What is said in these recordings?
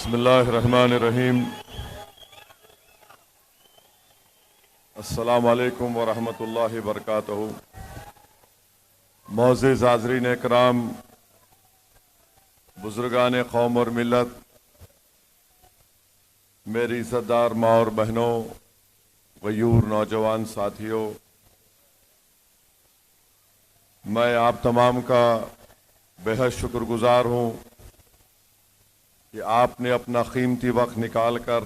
बिस्मिल्लाहिर्रहमानिर्रहीम। अस्सलामु अलैकुम व रहमतुल्लाहि व बरकातहू। मोअज़्ज़िज़ हाज़रीन इकराम, बुज़ुर्गान कौम और मिल्लत, मेरी इज़्ज़तदार माँ और बहनों, गयूर नौजवान साथियों, मैं आप तमाम का बेहद शुक्रगुजार हूँ कि आपने अपना कीमती वक्त निकाल कर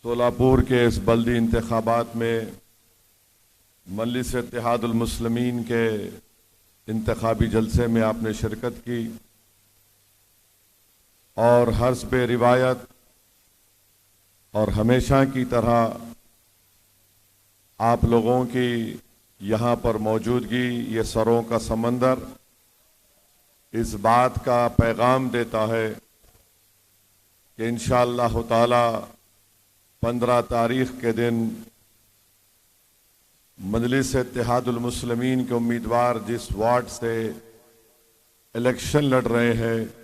सोलापुर के इस बल्दी इंतखाबात में मजलिस इत्तेहादुल मुस्लिमीन के इंतखाबी जलसे में आपने शिरकत की और हस्ब रिवायत और हमेशा की तरह आप लोगों की यहाँ पर मौजूदगी, ये सरों का समंदर इस बात का पैगाम देता है कि इंशाअल्लाह ताला 15 तारीख के दिन मजलिस इत्तेहादुल मुस्लिमीन के उम्मीदवार जिस वार्ड से इलेक्शन लड़ रहे हैं,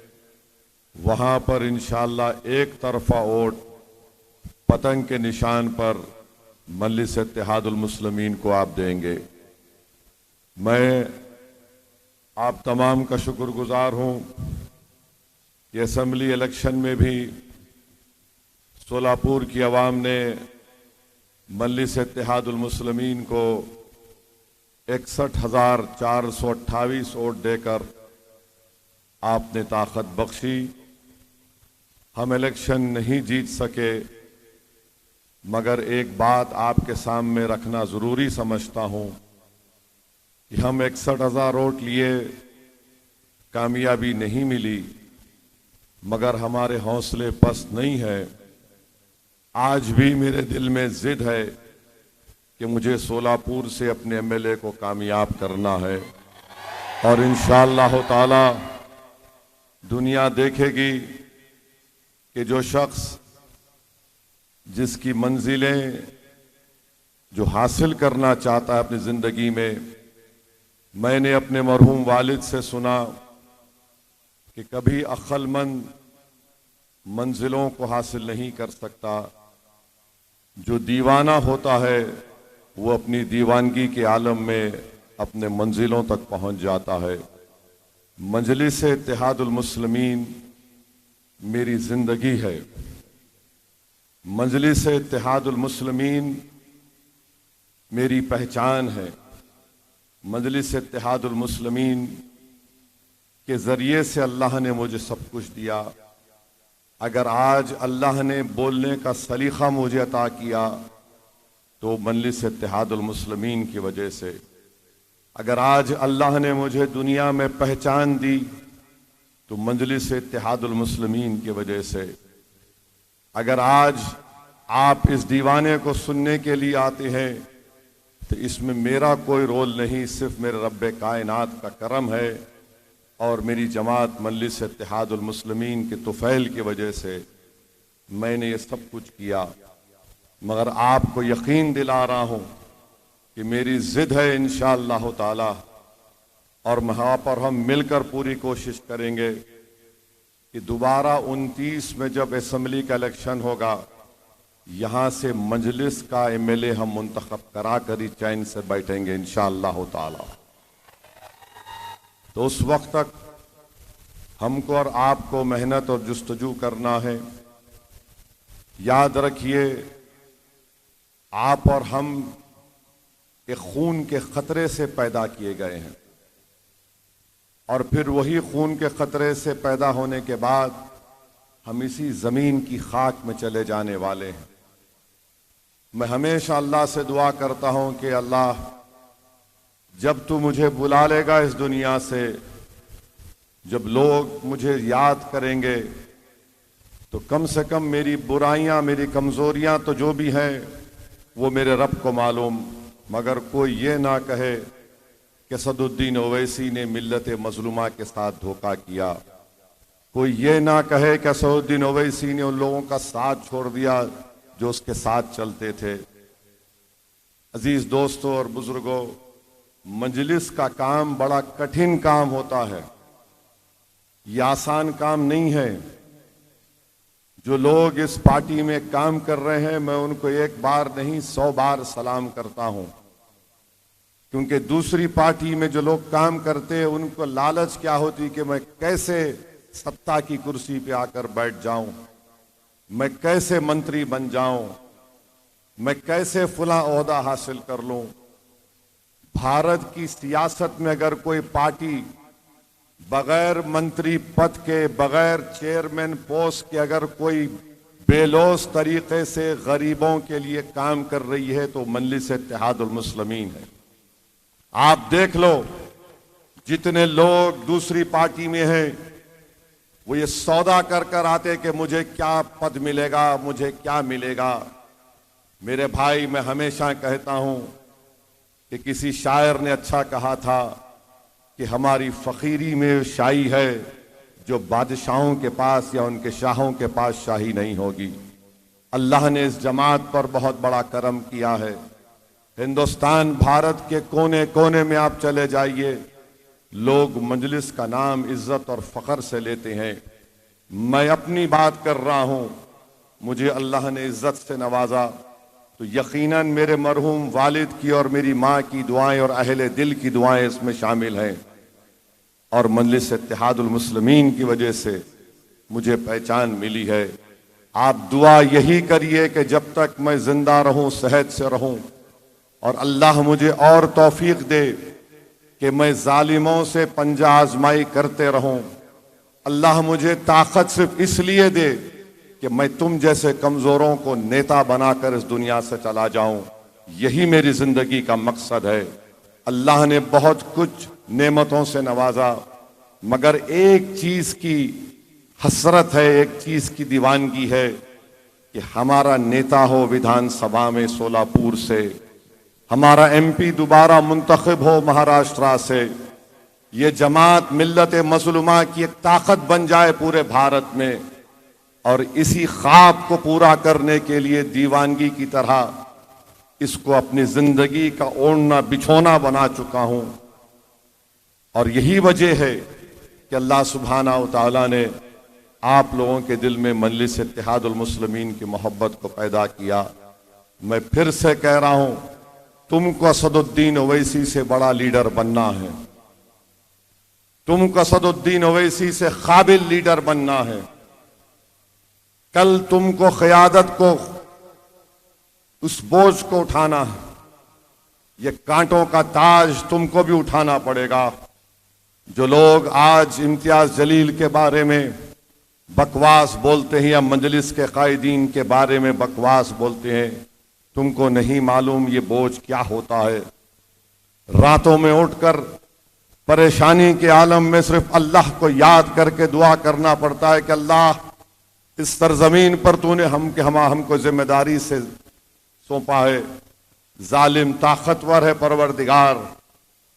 वहाँ पर इंशाअल्लाह एक तरफा वोट पतंग के निशान पर मजलिस इत्तेहादुल मुस्लिमीन को आप देंगे। मैं आप तमाम का शुक्रगुजार हूँ कि असेंबली इलेक्शन में भी सोलापुर की आवाम ने मजलिस इत्तेहादुल मुस्लिमीन को 61,428 वोट देकर आपने ताकत बख्शी। हम इलेक्शन नहीं जीत सके, मगर एक बात आपके सामने रखना ज़रूरी समझता हूँ कि हम 61,000 वोट लिए, कामयाबी नहीं मिली, मगर हमारे हौसले पस्त नहीं है। आज भी मेरे दिल में जिद है कि मुझे सोलापुर से अपने एमएलए को कामयाब करना है और इंशाअल्लाह ताला दुनिया देखेगी कि जो शख्स जिसकी मंजिलें जो हासिल करना चाहता है अपनी ज़िंदगी में, मैंने अपने मरहूम वालिद से सुना कि कभी अक्लमंद मंजिलों को हासिल नहीं कर सकता, जो दीवाना होता है वो अपनी दीवानगी के आलम में अपने मंजिलों तक पहुंच जाता है। मजलिस इत्तेहादुल मुस्लिमीन मेरी जिंदगी है। मजलिस इत्तेहादुल मुस्लिमीन मेरी पहचान है। मजलिस इत्तेहादुल मुस्लिमीन के ज़रिए से अल्लाह ने मुझे सब कुछ दिया। अगर आज अल्लाह ने बोलने का सलीक़ा मुझे अता किया तो मजलिस इत्तेहादुल मुस्लिमीन की वजह से। अगर आज अल्लाह ने मुझे दुनिया में पहचान दी तो मजलिस इत्तेहादुल मुस्लिमीन की वजह से। अगर आज आप इस दीवाने को सुनने के लिए आते हैं तो इसमें मेरा कोई रोल नहीं, सिर्फ मेरे रब्बे कायनात का करम है और मेरी जमात मजलिस इत्तेहादुल मुस्लिमीन के तुफ़ैल की वजह से मैंने ये सब कुछ किया। मगर आपको यकीन दिला रहा हूँ कि मेरी ज़िद है इंशाअल्लाह ताला, और वहाँ पर हम मिलकर पूरी कोशिश करेंगे कि दोबारा 29 में जब असेंबली का इलेक्शन होगा, यहाँ से मजलिस का एमएलए हम मुंतखब करा कर ही चैन से बैठेंगे इंशाअल्लाह ताला। तो उस वक्त तक हमको और आपको मेहनत और जुस्तजू करना है। याद रखिए, आप और हम एक खून के खतरे से पैदा किए गए हैं और फिर वही खून के खतरे से पैदा होने के बाद हम इसी ज़मीन की खाक में चले जाने वाले हैं। मैं हमेशा अल्लाह से दुआ करता हूँ कि अल्लाह, जब तू मुझे बुला लेगा इस दुनिया से, जब लोग मुझे याद करेंगे, तो कम से कम मेरी बुराइयाँ, मेरी कमज़ोरियाँ तो जो भी हैं वो मेरे रब को मालूम, मगर कोई ये ना कहे कि सदुद्दीन ओवैसी ने मिल्लत मज़लूमा के साथ धोखा किया। कोई ये ना कहे कि सदुद्दीन ओवैसी ने उन लोगों का साथ छोड़ दिया जो उसके साथ चलते थे। अजीज दोस्तों और बुजुर्गों, मजलिस का काम बड़ा कठिन काम होता है, ये आसान काम नहीं है। जो लोग इस पार्टी में काम कर रहे हैं, मैं उनको एक बार नहीं 100 बार सलाम करता हूं, क्योंकि दूसरी पार्टी में जो लोग काम करते हैं उनको लालच क्या होती कि मैं कैसे सत्ता की कुर्सी पे आकर बैठ जाऊं, मैं कैसे मंत्री बन जाऊं, मैं कैसे फला ओहदा हासिल कर लूं। भारत की सियासत में अगर कोई पार्टी बगैर मंत्री पद के, बगैर चेयरमैन पोस्ट के अगर कोई बेलौस तरीके से गरीबों के लिए काम कर रही है तो मजलिस इत्तेहादुल मुस्लिमीन है। आप देख लो, जितने लोग दूसरी पार्टी में हैं वो ये सौदा कर कर आते कि मुझे क्या पद मिलेगा, मुझे क्या मिलेगा। मेरे भाई, मैं हमेशा कहता हूं कि किसी शायर ने अच्छा कहा था कि हमारी फकीरी में शाही है जो बादशाहों के पास या उनके शाहों के पास शाही नहीं होगी। अल्लाह ने इस जमात पर बहुत बड़ा करम किया है। हिंदुस्तान, भारत के कोने कोने में आप चले जाइए, लोग मजलिस का नाम इज्जत और फख्र से लेते हैं। मैं अपनी बात कर रहा हूं, मुझे अल्लाह ने इज्जत से नवाजा तो यकीनन मेरे मरहूम वालिद की और मेरी माँ की दुआएं और अहले दिल की दुआएं इसमें शामिल हैं। और मजलिस इत्तेहादुल मुस्लिमीन की वजह से मुझे पहचान मिली है। आप दुआ यही करिए कि जब तक मैं जिंदा रहूं, सेहत से रहूं, और अल्लाह मुझे और तौफीक दे कि मैं जालिमों से पंजा आजमाई करते रहूं। अल्लाह मुझे ताकत सिर्फ इसलिए दे कि मैं तुम जैसे कमजोरों को नेता बनाकर इस दुनिया से चला जाऊं। यही मेरी जिंदगी का मकसद है। अल्लाह ने बहुत कुछ नेमतों से नवाजा, मगर एक चीज की हसरत है, एक चीज की दीवानगी है कि हमारा नेता हो विधानसभा में सोलापुर से, हमारा एमपी दोबारा मुंतखब हो महाराष्ट्र से, ये जमात मिल्लत मज़लूमा की एक ताकत बन जाए पूरे भारत में। और इसी ख्वाब को पूरा करने के लिए दीवानगी की तरह इसको अपनी जिंदगी का ओढ़ना बिछोना बना चुका हूं। और यही वजह है कि अल्लाह सुब्हाना व तआला ने आप लोगों के दिल में मजलिस इत्तेहादुल मुस्लिमीन की मोहब्बत को पैदा किया। मैं फिर से कह रहा हूं, तुमको असदुद्दीन ओवैसी से बड़ा लीडर बनना है, तुमको असदुद्दीन ओवैसी से काबिल लीडर बनना है। कल तुमको क़यादत को, उस बोझ को उठाना है। ये कांटों का ताज तुमको भी उठाना पड़ेगा। जो लोग आज इम्तियाज जलील के बारे में बकवास बोलते हैं या मजलिस के कायदीन के बारे में बकवास बोलते हैं, तुमको नहीं मालूम ये बोझ क्या होता है। रातों में उठकर परेशानी के आलम में सिर्फ अल्लाह को याद करके दुआ करना पड़ता है कि अल्लाह, इस सरजमीन पर तूने हमको जिम्मेदारी से सौंपा है। जालिम ताकतवर है परवरदिगार,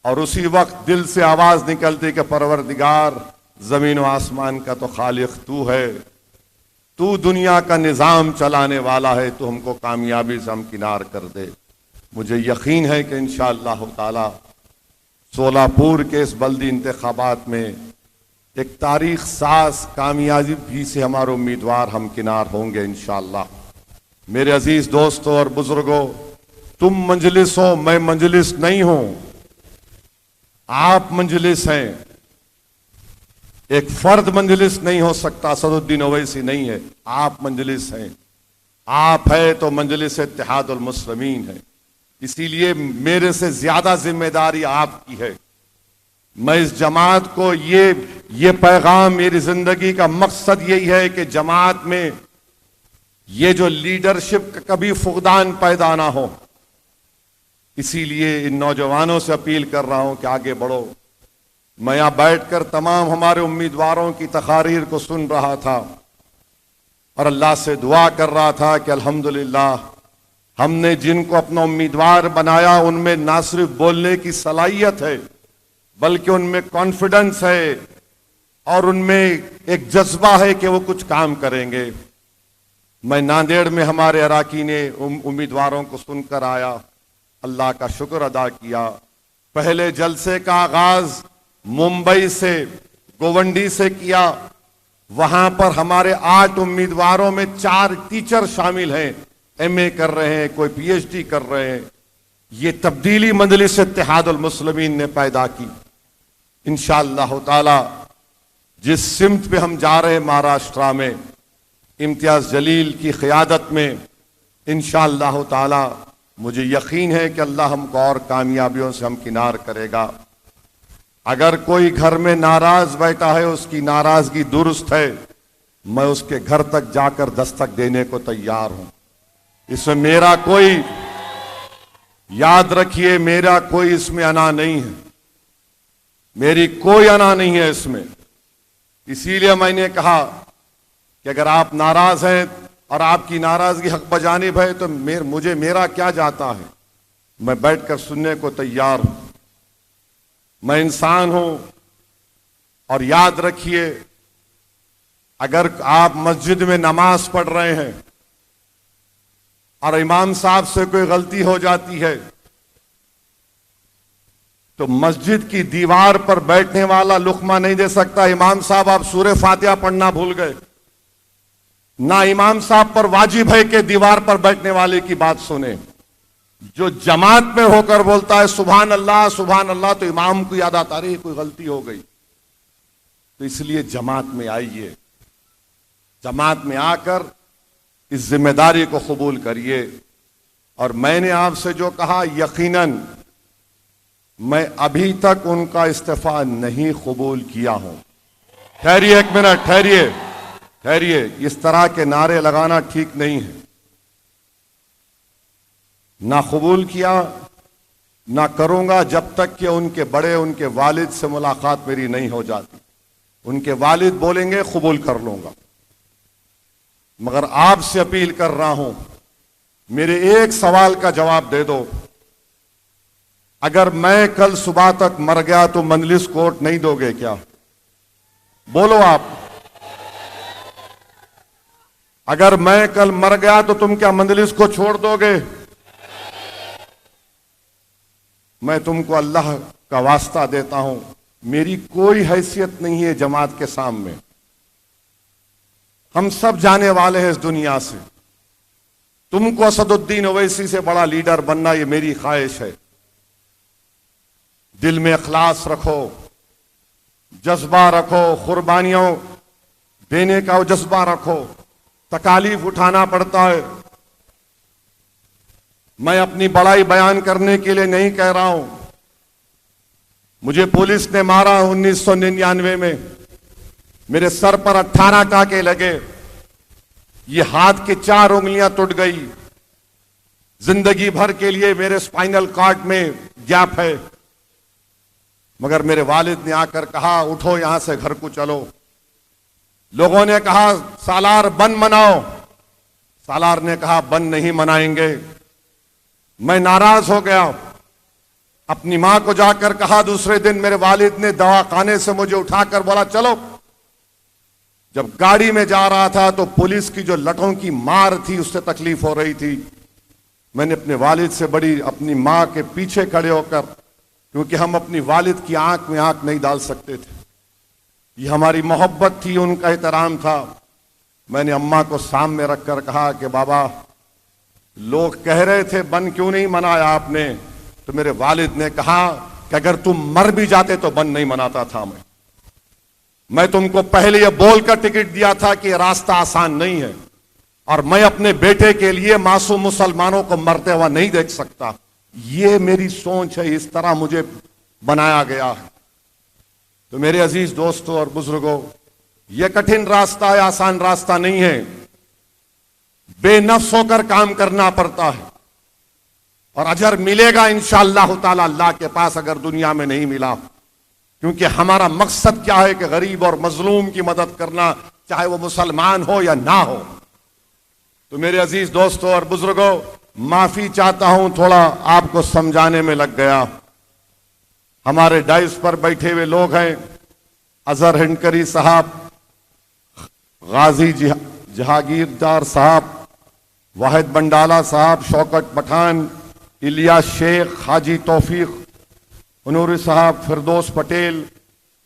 और उसी वक्त दिल से आवाज निकलती कि परवरदिगार, जमीन व आसमान का तो खालिक तू है, तू दुनिया का निजाम चलाने वाला है, तू हमको कामयाबी से हमकिनार कर दे। मुझे यकीन है कि इंशाअल्लाह ताला सोलापुर के इस बल्दी इंतखाबात में एक तारीख साज कामयाबी से हमारे उम्मीदवार हमकिनार होंगे इंशाअल्लाह। मेरे अजीज दोस्तों और बुजुर्गों, तुम मजलिस हो, मैं मजलिस नहीं हूं, आप मजलिस हैं। एक फर्द मजलिस नहीं हो सकता, असदुद्दीन ओवैसी नहीं है, आप मजलिस हैं। आप है तो मजलिस इत्तेहादुल मुस्लिमीन है। इसीलिए मेरे से ज्यादा जिम्मेदारी आपकी है। मैं इस जमात को ये पैगाम, मेरी जिंदगी का मकसद यही है कि जमात में ये जो लीडरशिप का कभी फुकदान पैदा ना हो। इसीलिए इन नौजवानों से अपील कर रहा हूं कि आगे बढ़ो। मैं यहां बैठकर तमाम हमारे उम्मीदवारों की तकारीर को सुन रहा था और अल्लाह से दुआ कर रहा था कि अल्हम्दुलिल्लाह, हमने जिनको अपना उम्मीदवार बनाया उनमें ना सिर्फ बोलने की सलाहियत है, बल्कि उनमें कॉन्फिडेंस है और उनमें एक जज्बा है कि वो कुछ काम करेंगे। मैं नांदेड़ में हमारे अराकीन उम्मीदवारों को सुनकर आया, अल्लाह का शुक्र अदा किया। पहले जलसे का आगाज मुंबई से, गोवंडी से किया, वहां पर हमारे 8 उम्मीदवारों में 4 टीचर शामिल हैं, एमए कर रहे हैं, कोई पीएचडी कर रहे हैं। ये तब्दीली मजलिस इत्तेहादुल मुस्लिमीन ने पैदा की। इंशाअल्लाह ताला जिस सिमत पे हम जा रहे हैं महाराष्ट्र में, इम्तियाज जलील की क़ियादत में, इंशाअल्लाह ताला मुझे यकीन है कि अल्लाह हमको और कामयाबियों से हमकिनार करेगा। अगर कोई घर में नाराज बैठा है, उसकी नाराजगी दुरुस्त है, मैं उसके घर तक जाकर दस्तक देने को तैयार हूं। इसमें मेरा कोई, याद रखिए, मेरा कोई इसमें अना नहीं है, मेरी कोई अना नहीं है इसमें। इसीलिए मैंने कहा कि अगर आप नाराज हैं और आपकी नाराजगी हक बजानिब है तो मुझे मेरा क्या जाता है, मैं बैठकर सुनने को तैयार हूं। मैं इंसान हूं। और याद रखिए, अगर आप मस्जिद में नमाज पढ़ रहे हैं और इमाम साहब से कोई गलती हो जाती है तो मस्जिद की दीवार पर बैठने वाला लुकमा नहीं दे सकता, इमाम साहब आप सूरे फातिहा पढ़ना भूल गए। ना इमाम साहब पर वाजिब है कि दीवार पर बैठने वाले की बात सुने। जो जमात में होकर बोलता है सुभान अल्लाह सुभान अल्लाह, तो इमाम को याद आता रही कोई गलती हो गई। तो इसलिए जमात में आइए, जमात में आकर इस जिम्मेदारी को कबूल करिए। और मैंने आपसे जो कहा, यकीनन मैं अभी तक उनका इस्तीफा नहीं कबूल किया हूं। ठहरिए एक मिनट, ठहरिए ठहरिए, इस तरह के नारे लगाना ठीक नहीं है। ना कबूल किया, ना करूंगा जब तक कि उनके बड़े, उनके वालिद से मुलाकात मेरी नहीं हो जाती। उनके वालिद बोलेंगे कबूल कर लूंगा। मगर आपसे अपील कर रहा हूं, मेरे एक सवाल का जवाब दे दो। अगर मैं कल सुबह तक मर गया तो मजलिस कोर्ट नहीं दोगे क्या? बोलो आप। अगर मैं कल मर गया तो तुम क्या मजलिस को छोड़ दोगे? मैं तुमको अल्लाह का वास्ता देता हूं, मेरी कोई हैसियत नहीं है जमात के सामने। हम सब जाने वाले हैं इस दुनिया से। तुमको असदुद्दीन ओवैसी से बड़ा लीडर बनना, ये मेरी ख्वाहिश है। दिल में इखलास रखो, जज्बा रखो, कुर्बानियों देने का जज्बा रखो। तकालीफ उठाना पड़ता है। मैं अपनी बड़ाई बयान करने के लिए नहीं कह रहा हूं। मुझे पुलिस ने मारा 1999 में, मेरे सर पर 18 टाके लगे, ये हाथ की 4 उंगलियां टूट गई। जिंदगी भर के लिए मेरे स्पाइनल कॉर्ड में गैप है। मगर मेरे वालिद ने आकर कहा उठो यहां से, घर को चलो। लोगों ने कहा सालार बंद मनाओ। सालार ने कहा बंद नहीं मनाएंगे। मैं नाराज हो गया। अपनी मां को जाकर कहा। दूसरे दिन मेरे वालिद ने दवाखाने से मुझे उठाकर बोला चलो। जब गाड़ी में जा रहा था तो पुलिस की जो लठों की मार थी उससे तकलीफ हो रही थी। मैंने अपने वालिद से बड़ी, अपनी मां के पीछे खड़े होकर, क्योंकि हम अपनी वालिद की आंख में आंख नहीं डाल सकते थे, ये हमारी मोहब्बत थी, उनका एहतराम था। मैंने अम्मा को सामने रखकर कहा कि बाबा, लोग कह रहे थे बंद क्यों नहीं मनाया आपने? तो मेरे वालिद ने कहा कि अगर तुम मर भी जाते तो बंद नहीं मनाता था। मैं तुमको पहले यह बोलकर टिकट दिया था कि यह रास्ता आसान नहीं है और मैं अपने बेटे के लिए मासूम मुसलमानों को मरते हुआ नहीं देख सकता। ये मेरी सोच है, इस तरह मुझे बनाया गया है। तो मेरे अजीज दोस्तों और बुजुर्गों, यह कठिन रास्ता है, आसान रास्ता नहीं है। बेनफ्स होकर काम करना पड़ता है और अजर मिलेगा इंशाअल्लाह ताला अल्लाह के पास, अगर दुनिया में नहीं मिला। क्योंकि हमारा मकसद क्या है कि गरीब और मजलूम की मदद करना, चाहे वो मुसलमान हो या ना हो। तो मेरे अजीज दोस्तों और बुजुर्गों, माफी चाहता हूं, थोड़ा आपको समझाने में लग गया। हमारे डाइस पर बैठे हुए लोग हैं, अजहर हिंडकरी साहब, गाजी जहांगीरदार साहब, वाहिद बंडाला साहब, शौकत पठान, इलियास शेख, हाजी तौफीक, नूरी साहब, फिरदौस पटेल,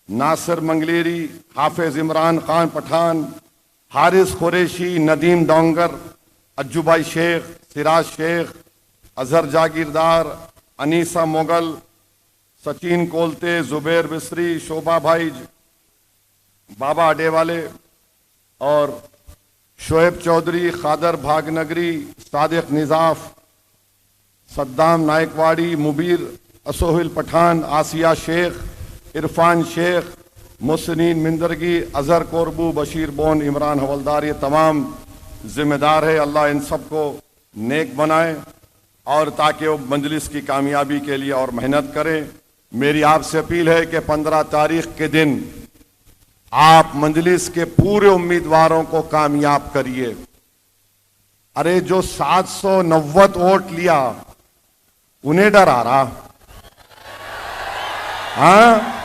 नासिर मंगलेरी, हाफिज इमरान खान पठान, हारिस कुरैशी, नदीम डोंगर, अज्जुभाई शेख, सिराज शेख, अजहर जागीरदार, अनीसा मुगल, सचिन कोलते, जुबैर बिसरी, शोभा भाई, बाबा अडेवाले और शोएब चौधरी, खादर भागनगरी, सादिक निजाफ, सद्दाम नायकवाड़ी, मुबीर असोहिल पठान, आसिया शेख, इरफान शेख, मुसनीन मिंदरगी, अजहर कोरबू, बशीर बोन, इमरान हवलदार, ये तमाम जिम्मेदार है। अल्लाह इन सबको नेक बनाए और ताकि वो मजलिस की कामयाबी के लिए और मेहनत करें। मेरी आपसे अपील है कि 15 तारीख के दिन आप मजलिस के पूरे उम्मीदवारों को कामयाब करिए। अरे जो 790 वोट लिया उन्हें डर आ रहा? हाँ,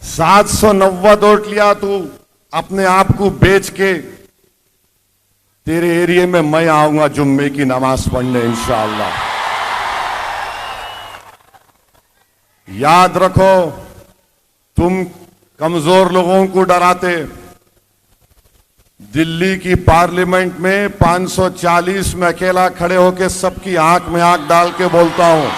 790 वोट लिया, तू अपने आप को बेच के तेरे एरिया में मैं आऊंगा जुम्मे की नमाज पढ़ने इंशाअल्लाह। याद रखो, तुम कमजोर लोगों को डराते। दिल्ली की पार्लियामेंट में 540 में अकेला खड़े होकर सबकी आंख में आंख डाल के बोलता हूं।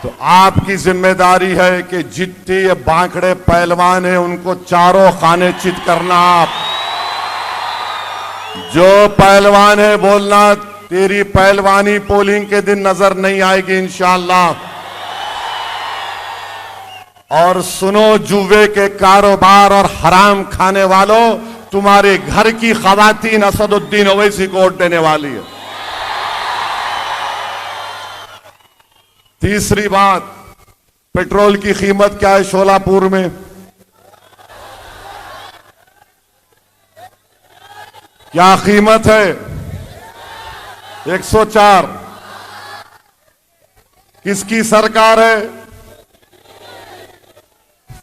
तो आपकी जिम्मेदारी है कि जितने ये बांकड़े पहलवान हैं उनको चारों खाने चित करना। आप जो पहलवान है बोलना, तेरी पहलवानी पोलिंग के दिन नजर नहीं आएगी इंशाअल्लाह। और सुनो, जुए के कारोबार और हराम खाने वालों, तुम्हारे घर की खवातीन असदुद्दीन ओवैसी को वोट देने वाली है। तीसरी बात, पेट्रोल की कीमत क्या है शोलापुर में? क्या कीमत है? 104। किसकी सरकार है?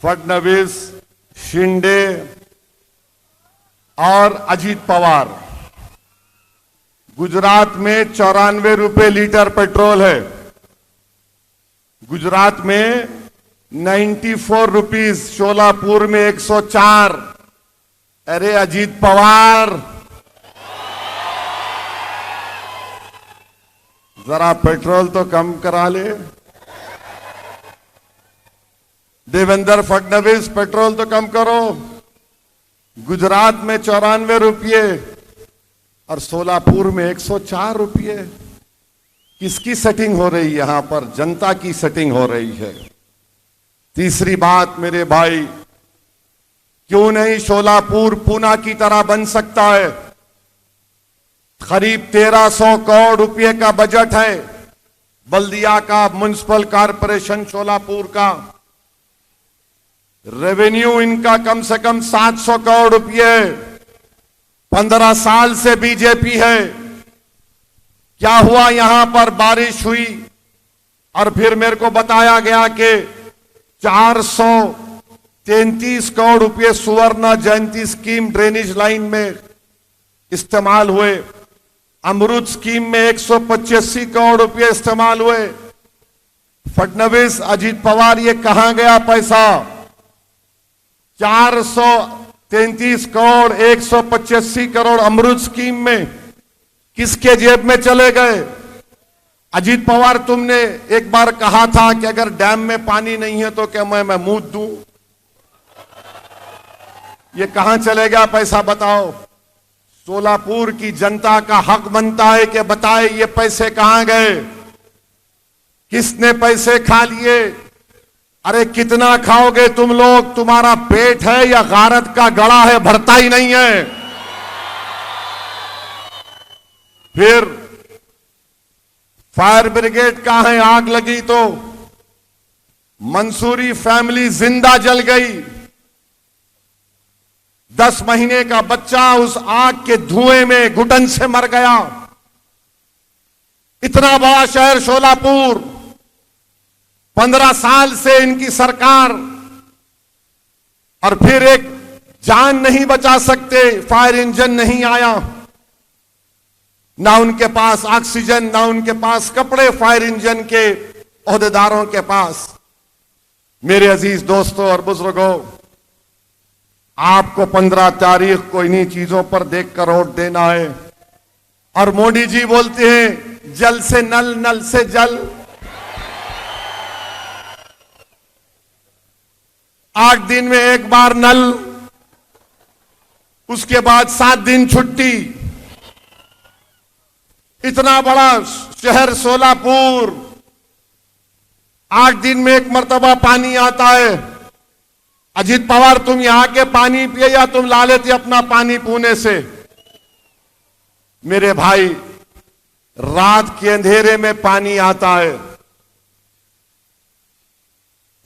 फडणवीस, शिंदे और अजीत पवार। गुजरात में 94 रुपए लीटर पेट्रोल है। गुजरात में 94 रुपीज, शोलापुर में 104। अरे अजीत पवार, जरा पेट्रोल तो कम करा ले। देवेंद्र फडणवीस, पेट्रोल तो कम करो। गुजरात में 94 रुपये और सोलापुर में 104 रुपये। किसकी सेटिंग हो रही है यहां पर? जनता की सेटिंग हो रही है। तीसरी बात मेरे भाई, क्यों नहीं शोलापुर पूना की तरह बन सकता है? करीब 1300 करोड़ रुपए का बजट है बल्दिया का, म्युनिसिपल कॉरपोरेशन शोलापुर का। रेवेन्यू इनका कम से कम 700 करोड़ रुपए। 15 साल से बीजेपी है। क्या हुआ? यहां पर बारिश हुई और फिर मेरे को बताया गया कि 433 करोड़ रुपए सुवर्ण जयंती स्कीम ड्रेनेज लाइन में इस्तेमाल हुए। अमृत स्कीम में 185 करोड़ रुपए इस्तेमाल हुए। फडणवीस, अजीत पवार, ये कहां गया पैसा? 433 करोड़, 185 करोड़ अमृत स्कीम में किसके जेब में चले गए? अजीत पवार, तुमने एक बार कहा था कि अगर डैम में पानी नहीं है तो क्या मैं मुंह दूं? ये कहां चले गया पैसा बताओ? सोलापुर की जनता का हक बनता है कि बताए ये पैसे कहां गए, किसने पैसे खा लिए। अरे कितना खाओगे तुम लोग? तुम्हारा पेट है या गारत का गड़ा है, भरता ही नहीं है। फिर फायर ब्रिगेड कहां है? आग लगी तो मंसूरी फैमिली जिंदा जल गई। 10 महीने का बच्चा उस आग के धुएं में घुटन से मर गया। इतना बड़ा शहर शोलापुर, 15 साल से इनकी सरकार, और फिर एक जान नहीं बचा सकते। फायर इंजन नहीं आया, ना उनके पास ऑक्सीजन, ना उनके पास कपड़े फायर इंजन के ओहदेदारों के पास। मेरे अजीज दोस्तों और बुजुर्गों, आपको 15 तारीख को इन्हीं चीजों पर देखकर वोट देना है। और मोदी जी बोलते हैं जल से नल, नल से जल। 8 दिन में एक बार नल, उसके बाद 7 दिन छुट्टी। इतना बड़ा शहर सोलापुर, 8 दिन में एक मर्तबा पानी आता है। अजीत पवार, तुम यहां के पानी पिए या तुम ला लेते अपना पानी पुणे से? मेरे भाई, रात के अंधेरे में पानी आता है।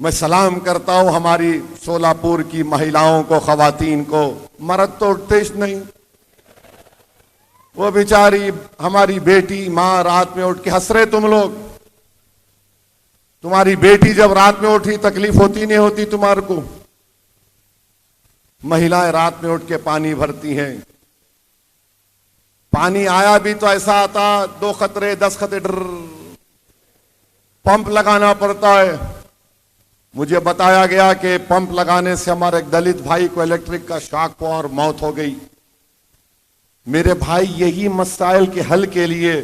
मैं सलाम करता हूं हमारी सोलापुर की महिलाओं को, खवातीन को। मर्द तो उठते ही नहीं। वो बेचारी हमारी बेटी मां रात में उठ के हंस रहे तुम लोग। तुम्हारी बेटी जब रात में उठी तकलीफ होती नहीं होती तुम्हारे को? महिलाएं रात में उठ के पानी भरती हैं। पानी आया भी तो ऐसा आता, 2 खतरे 10 खतरे, पंप लगाना पड़ता है। मुझे बताया गया कि पंप लगाने से हमारे एक दलित भाई को इलेक्ट्रिक का शॉक हुआ और मौत हो गई। मेरे भाई, यही मसाइल के हल के लिए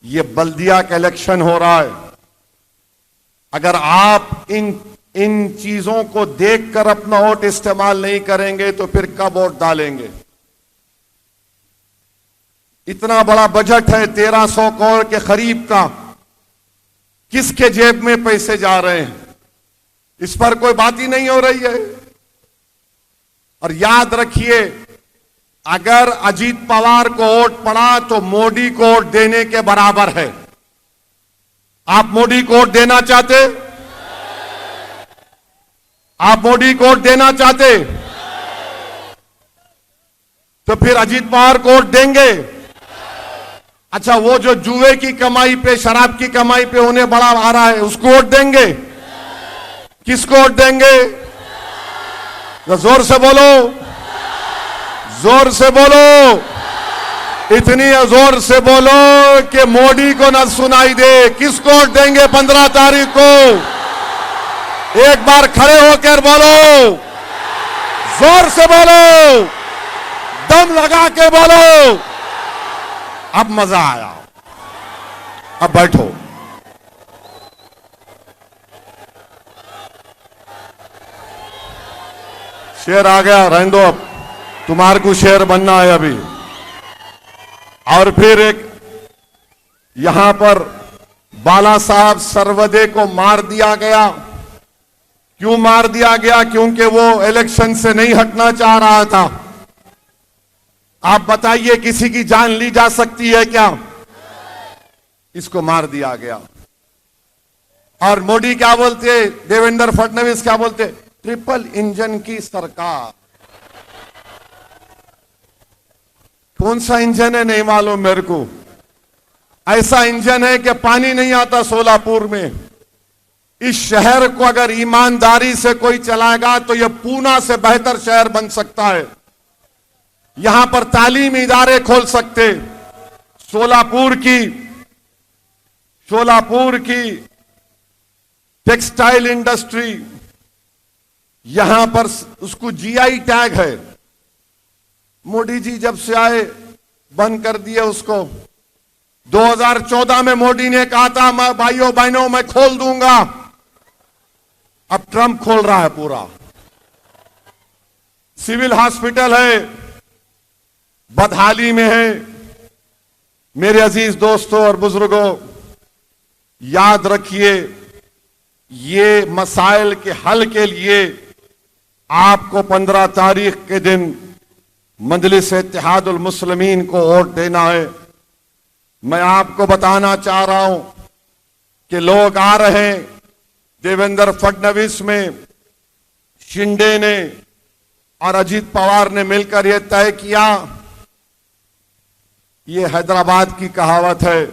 ये बल्दिया का इलेक्शन हो रहा है। अगर आप इन चीजों को देखकर अपना वोट इस्तेमाल नहीं करेंगे तो फिर कब वोट डालेंगे? इतना बड़ा बजट है 1300 करोड़ के करीब का, किसके जेब में पैसे जा रहे हैं? इस पर कोई बात ही नहीं हो रही है। और याद रखिए, अगर अजीत पवार को वोट पड़ा तो मोदी को वोट देने के बराबर है। आप मोदी को वोट देना चाहते? आप मोदी को वोट देना चाहते तो फिर अजीत पवार को वोट देंगे? अच्छा, वो जो जुए की कमाई पे, शराब की कमाई पे उन्हें बड़ा आ रहा है, उसको वोट देंगे? किसको वोट देंगे? तो जोर से बोलो, जोर से बोलो, इतनी जोर से बोलो कि मोदी को न सुनाई दे। किसको वोट देंगे 15 तारीख को? एक बार खड़े होकर बोलो, जोर से बोलो, दम लगा के बोलो। अब मजा आया। अब बैठो। शेर आ गया, रहने दो। अब तुम्हारे को शेर बनना है अभी। और फिर एक यहां पर बाला साहब सर्वदे को मार दिया गया। क्यों मार दिया गया? क्योंकि वो इलेक्शन से नहीं हटना चाह रहा था। आप बताइए, किसी की जान ली जा सकती है क्या? इसको मार दिया गया। और मोदी क्या बोलते, देवेंद्र फडणवीस क्या बोलते? ट्रिपल इंजन की सरकार। कौन सा इंजन है नहीं मालूम मेरे को। ऐसा इंजन है कि पानी नहीं आता सोलापुर में। इस शहर को अगर ईमानदारी से कोई चलाएगा तो यह पूना से बेहतर शहर बन सकता है। यहां पर तालीमी इदारे खोल सकते। सोलापुर की टेक्सटाइल इंडस्ट्री, यहां पर उसको जीआई टैग है। मोदी जी जब से आए बंद कर दिए उसको। 2014 में मोदी ने कहा था, मैं भाइयों बहनों मैं खोल दूंगा। अब ट्रंप खोल रहा है पूरा। सिविल हॉस्पिटल है, बदहाली में है। मेरे अजीज दोस्तों और बुजुर्गों, याद रखिए, ये मसाइल के हल के लिए आपको 15 तारीख के दिन मजलिस इत्तेहादुल मुस्लिमीन को वोट देना है। मैं आपको बताना चाह रहा हूं कि लोग आ रहे हैं। देवेंद्र फडणवीस में शिंदे ने और अजीत पवार ने मिलकर यह तय किया। ये हैदराबाद की कहावत है,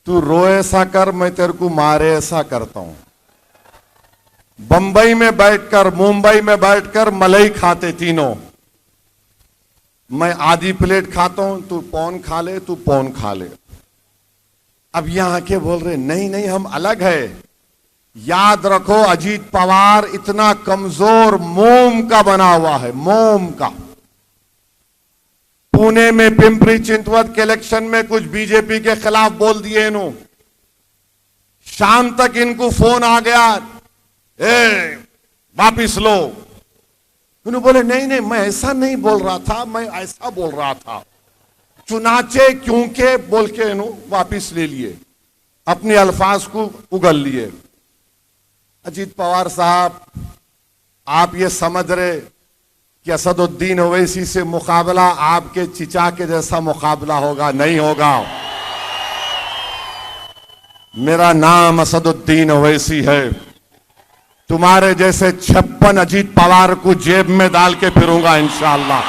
तू रोए ऐसा कर, मैं तेरे को मारे ऐसा करता हूं। बंबई में बैठकर, मुंबई में बैठकर मलाई खाते तीनों। मैं आधी प्लेट खाता हूं, तू पौन खा ले, तू पौन खा ले। अब यहां आके बोल रहे नहीं नहीं हम अलग है। याद रखो, अजीत पवार इतना कमजोर मोम का बना हुआ है, मोम का। पुणे में पिंपरी चिंतवत के इलेक्शन में कुछ बीजेपी के खिलाफ बोल दिए इन्हों, शाम तक इनको फोन आ गया, वापिस लो। उन्होंने बोले नहीं नहीं, मैं ऐसा नहीं बोल रहा था, मैं ऐसा बोल रहा था, चुनाचे क्योंकि बोल के इन्हों वापिस ले लिए, अपने अल्फाज को उगल लिए। अजीत पवार साहब, आप ये समझ रहे कि असदुद्दीन ओवैसी से मुकाबला आपके चिचा के जैसा मुकाबला होगा? नहीं होगा। मेरा नाम असदुद्दीन ओवैसी है। तुम्हारे जैसे 56 अजीत पवार को जेब में डाल के फिरूंगा इंशाअल्लाह।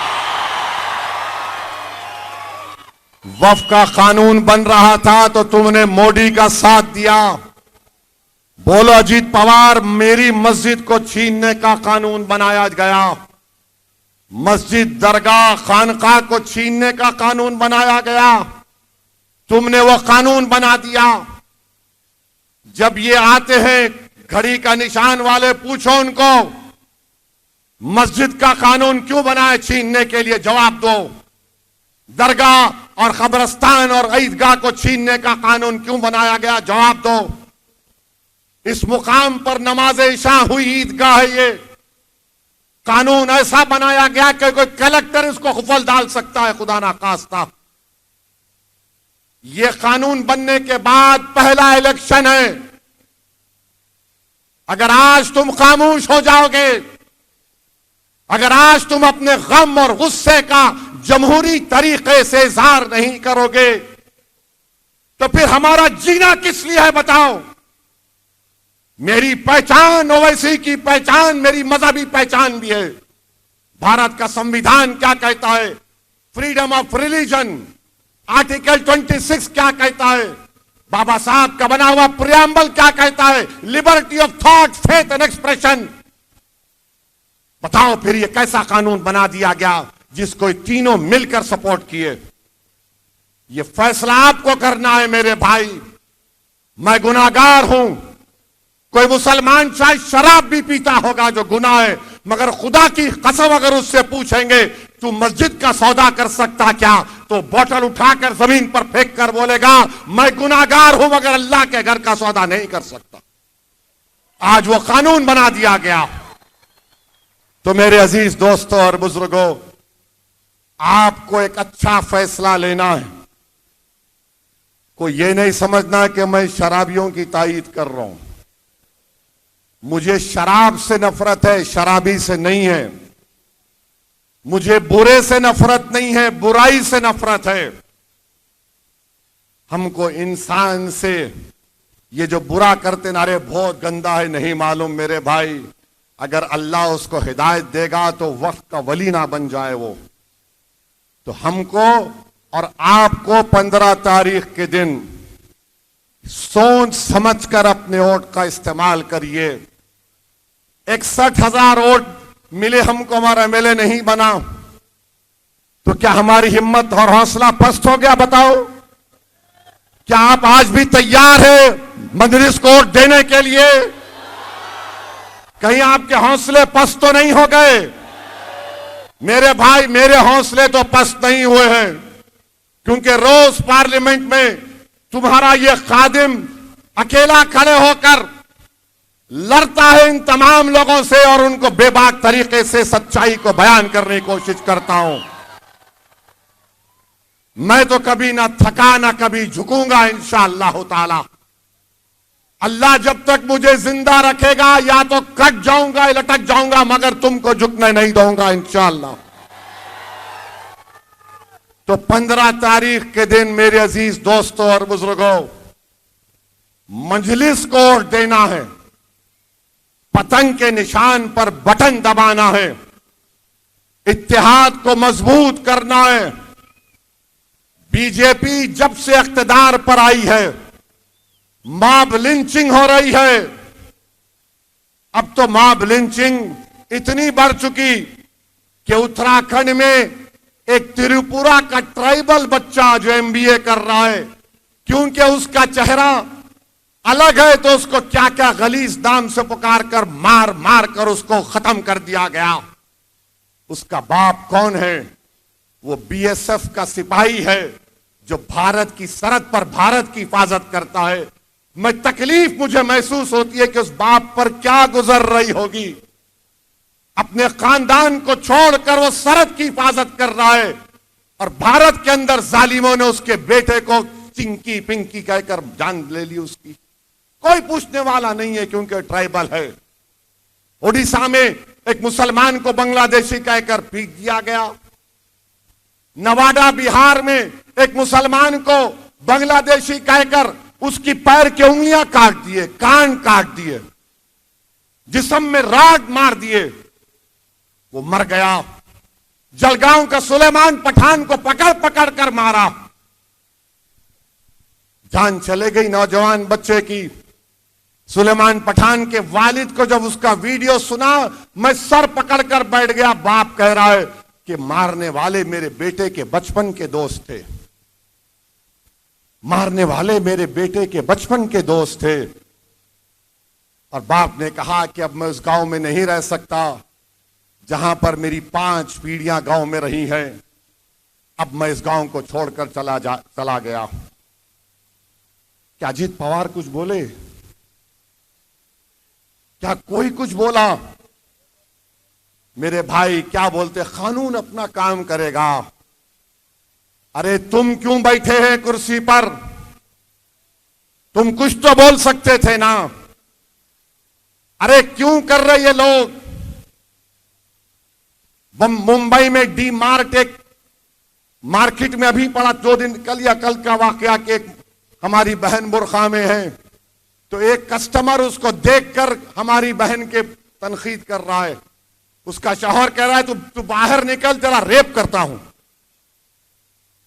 वक्फ का कानून बन रहा था तो तुमने मोदी का साथ दिया। बोलो अजीत पवार, मेरी मस्जिद को छीनने का कानून बनाया गया, मस्जिद, दरगाह, खानकाह को छीनने का कानून बनाया गया, तुमने वो कानून बना दिया। जब ये आते हैं घड़ी का निशान वाले, पूछो उनको मस्जिद का कानून क्यों बनाए छीनने के लिए, जवाब दो। दरगाह और कब्रस्तान और ईदगाह को छीनने का कानून क्यों बनाया गया, जवाब दो। इस मुकाम पर नमाज इशा हुई ईदगाह है, ये कानून ऐसा बनाया गया कि कोई कलेक्टर इसको खुफल डाल सकता है, खुदा ना खास्ता। ये कानून बनने के बाद पहला इलेक्शन है। अगर आज तुम खामोश हो जाओगे, अगर आज तुम अपने गम और गुस्से का जमहूरी तरीके से इजहार नहीं करोगे, तो फिर हमारा जीना किस लिए है, बताओ। मेरी पहचान, ओवैसी की पहचान मेरी मजहबी पहचान भी है। भारत का संविधान क्या कहता है, फ्रीडम ऑफ रिलीजन, आर्टिकल 26 क्या कहता है, बाबा साहब का बना हुआ प्रियम्बल क्या कहता है, liberty of thought, faith and expression. बताओ फिर ये कैसा कानून बना दिया गया जिसको तीनों मिलकर सपोर्ट किए। ये फैसला आपको करना है मेरे भाई। मैं गुनाहगार हूं। कोई मुसलमान चाहे शराब भी पीता होगा जो गुनाह है, मगर खुदा की कसम अगर उससे पूछेंगे तू मस्जिद का सौदा कर सकता क्या, तो बोतल उठाकर जमीन पर फेंक कर बोलेगा मैं गुनाहगार हूं मगर अल्लाह के घर का सौदा नहीं कर सकता। आज वो कानून बना दिया गया। तो मेरे अजीज दोस्तों और बुजुर्गों, आपको एक अच्छा फैसला लेना है। कोई ये नहीं समझना कि मैं शराबियों की तायीद कर रहा हूं। मुझे शराब से नफरत है, शराबी से नहीं है। मुझे बुरे से नफरत नहीं है, बुराई से नफरत है। हमको इंसान से ये जो बुरा करते नारे बहुत गंदा है, नहीं मालूम मेरे भाई। अगर अल्लाह उसको हिदायत देगा तो वक्त का वली ना बन जाए वो। तो हमको और आपको 15 तारीख के दिन सोच समझकर अपने वोट का इस्तेमाल करिए। 61,000 वोट मिले हमको, हमारा एमएलए नहीं बना, तो क्या हमारी हिम्मत और हौसला पस्त हो गया, बताओ। क्या आप आज भी तैयार है मजलिस को वोट देने के लिए? कहीं आपके हौसले पस्त तो नहीं हो गए? मेरे भाई, मेरे हौसले तो पस्त नहीं हुए हैं, क्योंकि रोज पार्लियामेंट में तुम्हारा ये खादिम अकेला खड़े होकर लड़ता है इन तमाम लोगों से और उनको बेबाक तरीके से सच्चाई को बयान करने की कोशिश करता हूं। मैं तो कभी ना थका ना कभी झुकूंगा इंशाअल्लाह ताला। अल्लाह जब तक मुझे जिंदा रखेगा या तो कट जाऊंगा या लटक जाऊंगा, मगर तुमको झुकने नहीं दूंगा इंशाअल्लाह। तो 15 तारीख के दिन मेरे अजीज दोस्तों और बुजुर्गों, मजलिस को वोट देना है, पतंग के निशान पर बटन दबाना है, इत्तेहाद को मजबूत करना है। बीजेपी जब से इख्तिदार पर आई है मॉब लिंचिंग हो रही है। अब तो मॉब लिंचिंग इतनी बढ़ चुकी कि उत्तराखंड में एक त्रिपुरा का ट्राइबल बच्चा जो एमबीए कर रहा है, क्योंकि उसका चेहरा अलग है तो उसको क्या क्या गलीज नाम से पुकार कर मार मार कर उसको खत्म कर दिया गया। उसका बाप कौन है? वो बीएसएफ का सिपाही है जो भारत की सरहद पर भारत की हिफाजत करता है। तकलीफ मुझे महसूस होती है कि उस बाप पर क्या गुजर रही होगी। अपने खानदान को छोड़कर वो सरहद की हिफाजत कर रहा है और भारत के अंदर जालिमों ने उसके बेटे को चिंकी पिंकी कहकर जान ले ली उसकी। कोई पूछने वाला नहीं है क्योंकि ट्राइबल है। उड़ीसा में एक मुसलमान को बांग्लादेशी कहकर पीट दिया गया। नवादा बिहार में एक मुसलमान को बांग्लादेशी कहकर उसकी पैर की उंगलियां काट दिए, कान काट दिए, जिस्म में राड मार दिए, वो मर गया। जलगांव का सुलेमान पठान को पकड़ पकड़ कर मारा, जान चले गई नौजवान बच्चे की। सुलेमान पठान के वालिद को जब उसका वीडियो सुना, मैं सर पकड़कर बैठ गया। बाप कह रहा है कि मारने वाले मेरे बेटे के बचपन के दोस्त थे, मारने वाले मेरे बेटे के बचपन के दोस्त थे। और बाप ने कहा कि अब मैं उस गांव में नहीं रह सकता जहां पर मेरी 5 पीढ़ियां गांव में रही हैं। अब मैं इस गांव को छोड़कर चला गया। क्या अजीत पवार कुछ बोले? क्या कोई कुछ बोला? मेरे भाई क्या बोलते, कानून अपना काम करेगा। अरे तुम क्यों बैठे हैं कुर्सी पर? तुम कुछ तो बोल सकते थे ना। अरे क्यों कर रहे ये लोग? मुंबई में डी मार्ट एक मार्केट में अभी पड़ा, 2 दिन कल या कल का वाकया के हमारी बहन बुरखा में है, तो एक कस्टमर उसको देखकर हमारी बहन के तनखीद कर रहा है। उसका शौहर कह रहा है तू बाहर निकल, तेरा रेप करता हूं।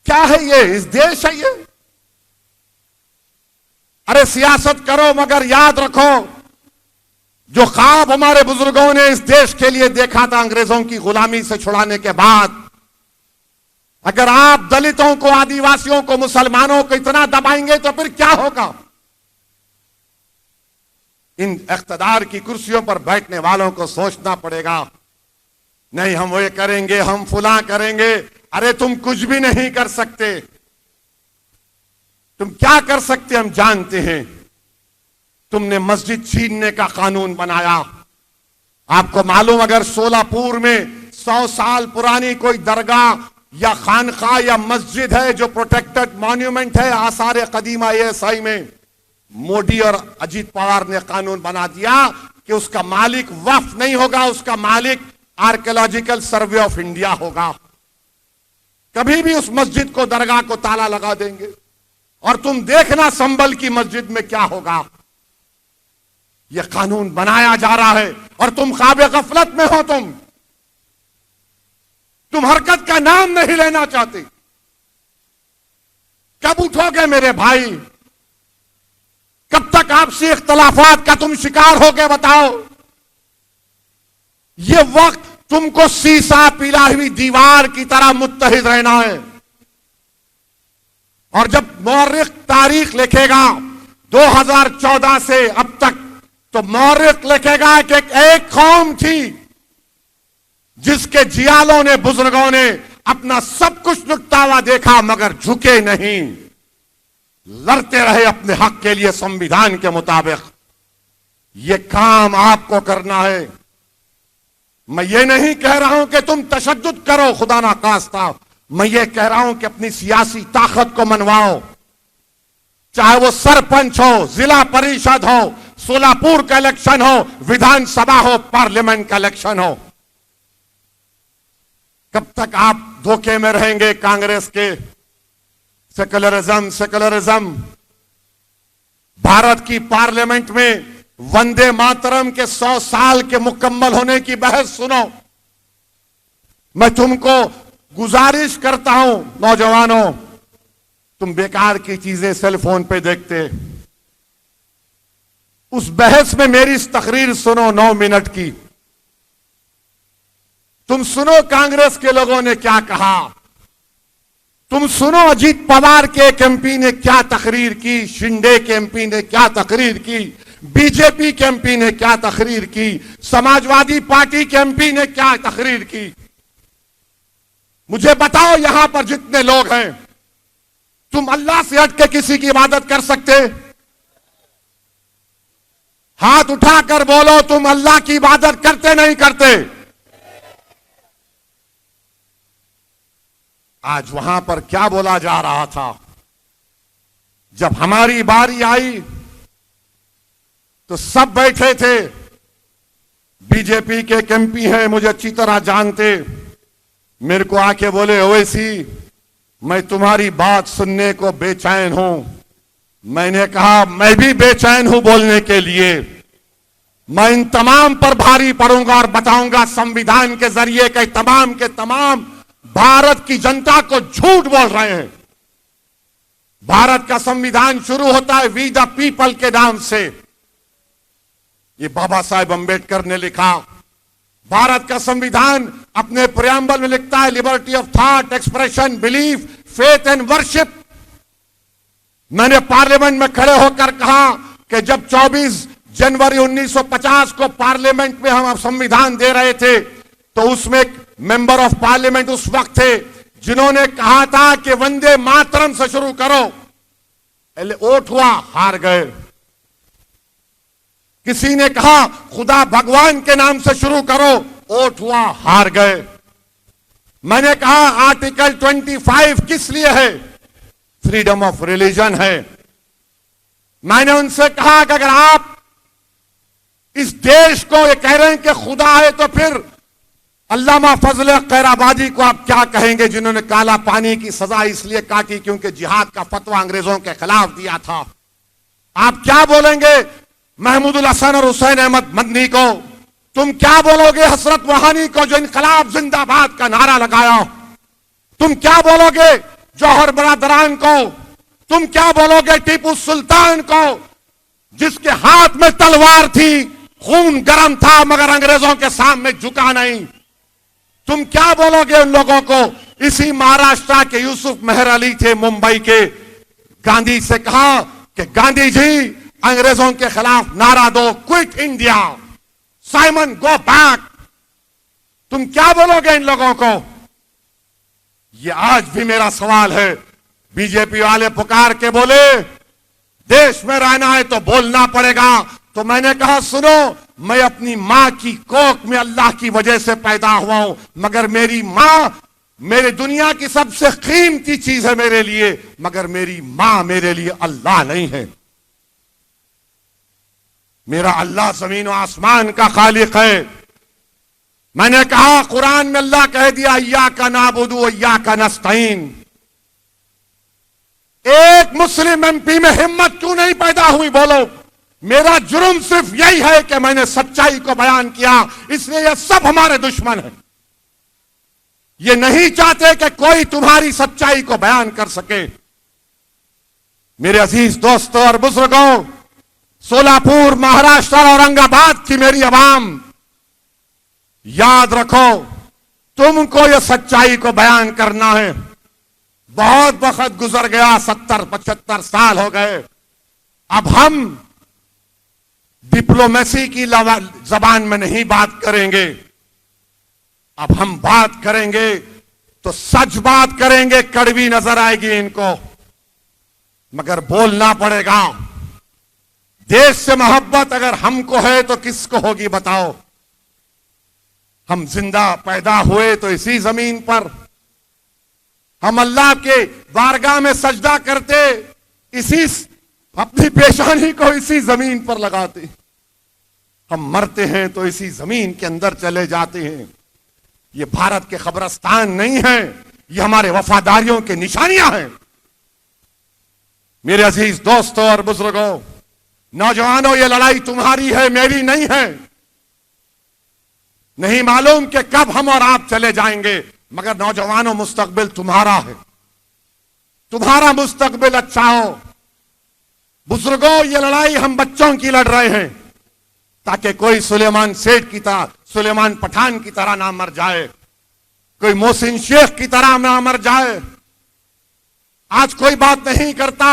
क्या है ये? इस देश है ये? अरे सियासत करो मगर याद रखो, जो ख्वाब हमारे बुजुर्गों ने इस देश के लिए देखा था अंग्रेजों की गुलामी से छुड़ाने के बाद, अगर आप दलितों को, आदिवासियों को, मुसलमानों को इतना दबाएंगे तो फिर क्या होगा? इन इख्तिदार की कुर्सियों पर बैठने वालों को सोचना पड़ेगा। नहीं हम वो करेंगे, हम फुला करेंगे। अरे तुम कुछ भी नहीं कर सकते। तुम क्या कर सकते हम जानते हैं। तुमने मस्जिद छीनने का कानून बनाया। आपको मालूम, अगर सोलापुर में 100 साल पुरानी कोई दरगाह या खानका या मस्जिद है जो प्रोटेक्टेड मॉन्यूमेंट है आसार कदीमा ASI में, मोदी और अजीत पवार ने कानून बना दिया कि उसका मालिक वक्फ नहीं होगा, उसका मालिक आर्कियोलॉजिकल सर्वे ऑफ इंडिया होगा। कभी भी उस मस्जिद को, दरगाह को ताला लगा देंगे। और तुम देखना संभल की मस्जिद में क्या होगा। यह कानून बनाया जा रहा है और तुम ख्वाबे गफलत में हो। तुम हरकत का नाम नहीं लेना चाहते। कब उठोगे मेरे भाई? कब तक आपसी इख्तलाफात का तुम शिकार होगे बताओ? ये वक्त तुमको शीशा पिला हुई दीवार की तरह मुत्तहिद रहना है। और जब मौर्रिख तारीख लिखेगा 2014 से अब तक, तो मौर्रिख लिखेगा कि एक कौम थी जिसके जियालों ने, बुजुर्गों ने अपना सब कुछ लुटता हुआ देखा मगर झुके नहीं, लड़ते रहे अपने हक के लिए संविधान के मुताबिक। यह काम आपको करना है। मैं ये नहीं कह रहा हूं कि तुम तशद्दुद करो, खुदा ना खास्ता। मैं ये कह रहा हूं कि अपनी सियासी ताकत को मनवाओ। चाहे वो सरपंच हो, जिला परिषद हो, सोलापुर का इलेक्शन हो, विधानसभा हो, पार्लियामेंट का इलेक्शन हो। कब तक आप धोखे में रहेंगे कांग्रेस के? सेकुलरिज्म। भारत की पार्लियामेंट में वंदे मातरम के 100 साल के मुकम्मल होने की बहस सुनो। मैं तुमको गुजारिश करता हूं, नौजवानों, तुम बेकार की चीजें सेल फोन पे देखते, उस बहस में मेरी इस तकरीर सुनो 9 मिनट की। तुम सुनो कांग्रेस के लोगों ने क्या कहा। तुम सुनो अजीत पवार के एक एमपी ने क्या तकरीर की, शिंदे के एमपी ने क्या तकरीर की, बीजेपी के एमपी ने क्या तकरीर की, समाजवादी पार्टी के एमपी ने क्या तकरीर की। मुझे बताओ यहां पर जितने लोग हैं, तुम अल्लाह से हट के किसी की इबादत कर सकते? हाथ उठाकर बोलो, तुम अल्लाह की इबादत करते नहीं करते? आज वहां पर क्या बोला जा रहा था? जब हमारी बारी आई तो सब बैठे थे। बीजेपी के एक एमपी हैं, मुझे अच्छी तरह जानते, मेरे को आके बोले, ओवैसी मैं तुम्हारी बात सुनने को बेचैन हूं। मैंने कहा मैं भी बेचैन हूं बोलने के लिए। मैं इन तमाम पर भारी पड़ूंगा और बताऊंगा संविधान के जरिए के तमाम भारत की जनता को झूठ बोल रहे हैं। भारत का संविधान शुरू होता है वी द पीपल के नाम से। ये बाबा साहेब अंबेडकर ने लिखा। भारत का संविधान अपने प्रियम्बल में लिखता है liberty of thought, expression, belief, faith and worship. मैंने पार्लियामेंट में खड़े होकर कहा कि जब 24 जनवरी 1950 को पार्लियामेंट में हम संविधान दे रहे थे तो उसमें एक मेंबर ऑफ पार्लियामेंट उस वक्त थे जिन्होंने कहा था कि वंदे मातरम से शुरू करो। वोट हुआ, हार गए। किसी ने कहा खुदा भगवान के नाम से शुरू करो, वोट हुआ, हार गए। मैंने कहा आर्टिकल 25 किस लिए है? फ्रीडम ऑफ रिलीजन है। मैंने उनसे कहा कि अगर आप इस देश को ये कह रहे हैं कि खुदा है तो फिर अल्लामा फजल खैराबादी को आप क्या कहेंगे जिन्होंने काला पानी की सजा इसलिए काटी क्योंकि जिहाद का फतवा अंग्रेजों के खिलाफ दिया था? आप क्या बोलेंगे महमूदुल हसन और हुसैन अहमद मदनी को? तुम क्या बोलोगे हसरत वहानी को जो इनकलाब जिंदाबाद का नारा लगाया? तुम क्या बोलोगे जौहर बरादरान को? तुम क्या बोलोगे टीपू सुल्तान को जिसके हाथ में तलवार थी, खून गर्म था मगर अंग्रेजों के सामने झुका नहीं? तुम क्या बोलोगे उन लोगों को? इसी महाराष्ट्र के यूसुफ मेहर अली थे मुंबई के, गांधी से कहा कि गांधी जी अंग्रेजों के खिलाफ नारा दो, quit India, Simon go back. तुम क्या बोलोगे इन लोगों को? ये आज भी मेरा सवाल है। बीजेपी वाले पुकार के बोले देश में रहना है तो बोलना पड़ेगा। तो मैंने कहा सुनो, मैं अपनी मां की कोख में अल्लाह की वजह से पैदा हुआ हूं, मगर मेरी मां मेरे दुनिया की सबसे कीमती चीज है मेरे लिए, मगर मेरी मां मेरे लिए अल्लाह नहीं है। मेरा अल्लाह जमीन और आसमान का खालिक है। मैंने कहा कुरान में अल्लाह कह दिया इय्याका नाबुदु व इय्याका नस्तईन। एक मुस्लिम एमपी में हिम्मत क्यों नहीं पैदा हुई? बोलो। मेरा जुर्म सिर्फ यही है कि मैंने सच्चाई को बयान किया, इसलिए ये सब हमारे दुश्मन हैं। ये नहीं चाहते कि कोई तुम्हारी सच्चाई को बयान कर सके। मेरे अजीज दोस्तों और बुजुर्गों, सोलापुर, महाराष्ट्र और औरंगाबाद की मेरी आवाम, याद रखो तुमको यह सच्चाई को बयान करना है। बहुत वक्त गुजर गया, 70-75 साल हो गए। अब हम डिप्लोमेसी की जबान में नहीं बात करेंगे। अब हम बात करेंगे तो सच बात करेंगे। कड़वी नजर आएगी इनको, मगर बोलना पड़ेगा। देश से मोहब्बत अगर हमको है तो किसको होगी बताओ? हम जिंदा पैदा हुए तो इसी जमीन पर, हम अल्लाह के बारगाह में सजदा करते, इसी अपनी पेशानी को इसी जमीन पर लगाते। हम मरते हैं तो इसी जमीन के अंदर चले जाते हैं। ये भारत के कब्रिस्तान नहीं है, ये हमारे वफादारियों की निशानियां हैं। मेरे अजीज दोस्तों और बुजुर्गों, नौजवानों, ये लड़ाई तुम्हारी है, मेरी नहीं है। नहीं मालूम कि कब हम और आप चले जाएंगे, मगर नौजवानों मुस्तकबिल तुम्हारा है। तुम्हारा मुस्तकबिल अच्छा हो। बुजुर्गों, ये लड़ाई हम बच्चों की लड़ रहे हैं ताकि कोई सुलेमान सेठ की तरह, सुलेमान पठान की तरह ना मर जाए, कोई मोहसिन शेख की तरह ना मर जाए। आज कोई बात नहीं करता।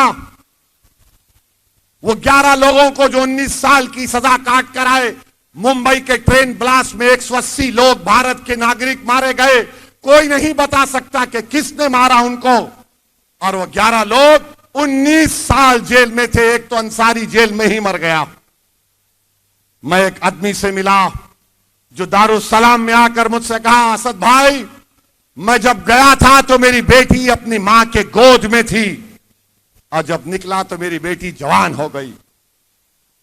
वो 11 लोगों को जो 19 साल की सजा काट कर आए, मुंबई के ट्रेन ब्लास्ट में 180 लोग भारत के नागरिक मारे गए। कोई नहीं बता सकता कि किसने मारा उनको। और वो 11 लोग 19 साल जेल में थे। एक तो अंसारी जेल में ही मर गया। मैं एक आदमी से मिला जो दारुसलाम में आकर मुझसे कहा, असद भाई, मैं जब गया था तो मेरी बेटी अपनी मां के गोद में थी, और जब निकला तो मेरी बेटी जवान हो गई।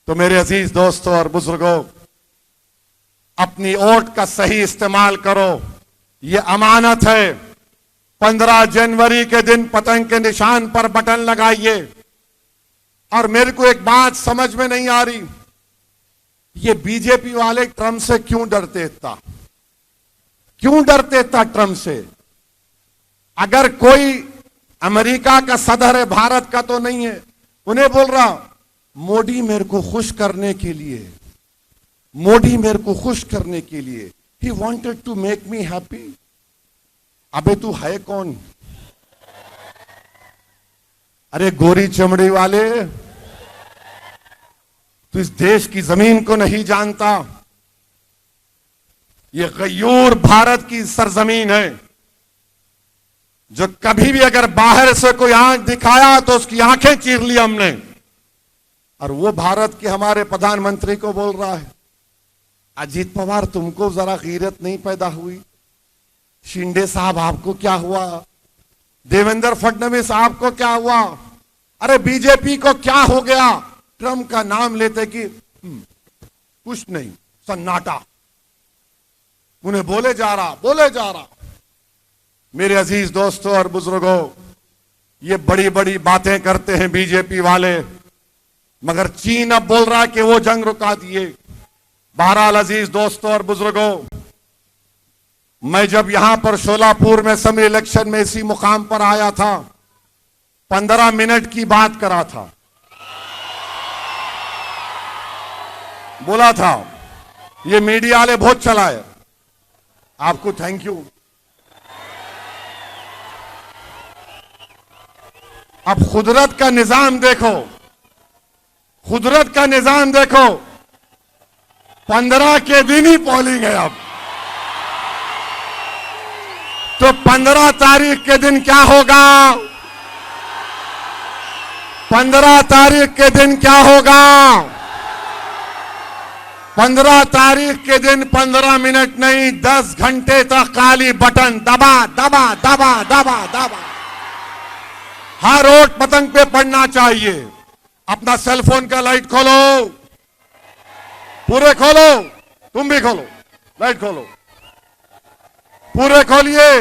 तो मेरे अजीज दोस्तों और बुजुर्गों, अपनी वोट का सही इस्तेमाल करो। यह अमानत है। 15 जनवरी के दिन पतंग के निशान पर बटन लगाइए। और मेरे को एक बात समझ में नहीं आ रही, ये बीजेपी वाले ट्रम्प से क्यों डरते इतना? क्यों डरते इतना ट्रम्प से? अगर कोई अमेरिका का सदर है, भारत का तो नहीं है, उन्हें बोल रहा मोदी मेरे को खुश करने के लिए, मोदी मेरे को खुश करने के लिए, he wanted to make me happy. अबे तू है कौन? अरे गोरी चमड़ी वाले, तू इस देश की जमीन को नहीं जानता। ये गयूर भारत की सरजमीन है, जो कभी भी अगर बाहर से कोई आंख दिखाया तो उसकी आंखें चीर ली हमने। और वो भारत के हमारे प्रधानमंत्री को बोल रहा है, अजीत पवार तुमको जरा गीरत नहीं पैदा हुई? शिंदे साहब आपको क्या हुआ? देवेंद्र फडणवीस आपको क्या हुआ? अरे बीजेपी को क्या हो गया? ट्रम्प का नाम लेते कि कुछ नहीं, सन्नाटा। उन्हें बोले जा रहा। मेरे अजीज दोस्तों और बुजुर्गों, ये बड़ी बड़ी बातें करते हैं बीजेपी वाले, मगर चीन अब बोल रहा है कि वो जंग रुका दिए। बहरहाल अजीज दोस्तों और बुजुर्गों, मैं जब यहां पर शोलापुर में असम्बली इलेक्शन में इसी मुकाम पर आया था, 15 मिनट की बात करा था, बोला था ये मीडिया वाले बहुत चलाए, आपको थैंक यू। अब कुदरत का निजाम देखो, कुदरत का निजाम देखो। 15 के दिन ही पोलिंग है अब, तो 15 तारीख के दिन क्या होगा? 15 तारीख के दिन क्या होगा? 15 तारीख के दिन 15 मिनट नहीं, 10 घंटे तक काली बटन दबा दबा दबा दबा दबा। हर वोट पतंग पे पड़ना चाहिए। अपना सेलफोन का लाइट खोलो, पूरे खोलो, तुम भी खोलो, लाइट खोलो, पूरे खोलिए,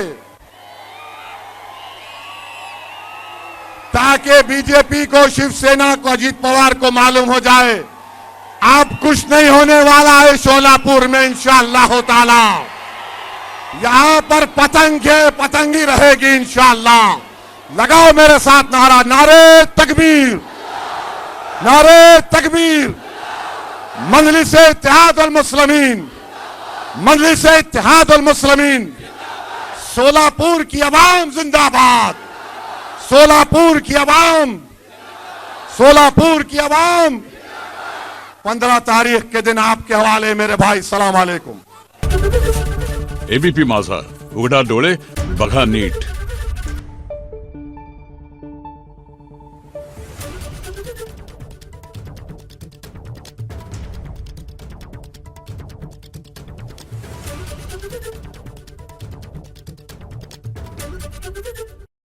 ताकि बीजेपी को, शिवसेना को, अजीत पवार को मालूम हो जाए अब कुछ नहीं होने वाला है शोलापुर में इंशाअल्लाह ताला। यहां पर पतंग है, पतंगी रहेगी इंशाअल्लाह। लगाओ मेरे साथ नारा, नारे तकबीर, नारे तकबीर। मजलिस-ए इत्तेहादुल मुस्लिमीन, मजलिस-ए इत्तेहादुल मुस्लिमीन। शोलापुर की आवाम जिंदाबाद, शोलापुर की आवाम, शोलापुर की आवाम। 15 तारीख के दिन आपके हवाले मेरे भाई। सलाम वालेकुम। एबीपी माझा, उघडा डोळे बघा नीट।